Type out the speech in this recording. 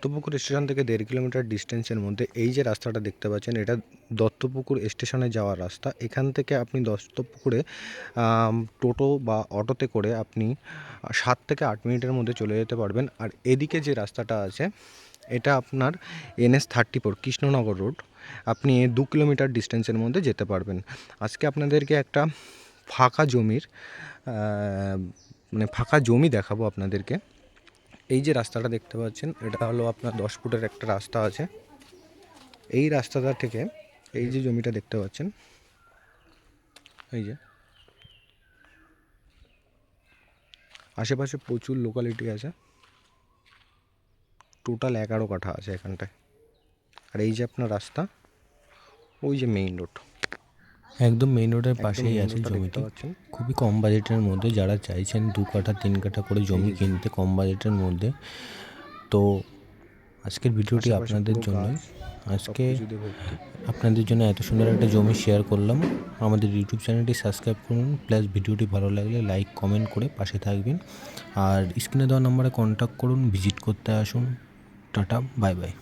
Duttapukur station থেকে 1.5 kilometre ডিস্টেন্সের মধ্যে এই যে রাস্তাটা দেখতে পাচ্ছেন, এটা দত্তপুকুর স্টেশনে যাওয়ার রাস্তা। এখান থেকে আপনি দত্তপুকুরে টোটো বা অটোতে করে আপনি 7 থেকে 8 মিনিটের মধ্যে চলে যেতে পারবেন। আর এদিকে যে রাস্তাটা আছে এটা আপনার NH-34 কৃষ্ণনগর রোড, আপনি 2 কিলোমিটার ডিস্টেন্সের মধ্যে যেতে পারবেন। আজকে আপনাদেরকে একটা ফাঁকা জমির ফাঁকা জমি দেখাবো আপনাদেরকে। এই যে রাস্তাটা দেখতে পাচ্ছেন এটা হলো আপনার 10 ফুটের একটা রাস্তা আছে। এই রাস্তাটা থেকে এই যে জমিটা দেখতে পাচ্ছেন, এই যে আশেপাশে প্রচুর লোকালিটি আছে, টোটাল 11 কাঠা আছে এখানটায়। আর এই যে আপনার রাস্তা, ওই যে মেইন রোড, একদম মেইন রোডের পাশেই আছে জমিটি। খুবই কম বাজেটের মধ্যে যারা চাইছেন 2 কাঠা 3 কাঠা করে জমি কিনতে কম বাজেটের মধ্যে, তো আজকের ভিডিওটি আপনাদের জন্যই। আজকে আপনাদের জন্য এত সুন্দর একটা জমি শেয়ার করলাম। আমাদের ইউটিউব চ্যানেলটি সাবস্ক্রাইব করুন, প্লাস ভিডিওটি ভালো লাগলে লাইক কমেন্ট করে পাশে থাকবেন। আর স্ক্রিনে দেওয়া নম্বরে কন্ট্যাক্ট করুন, ভিজিট করতে আসুন। Tata, bye bye.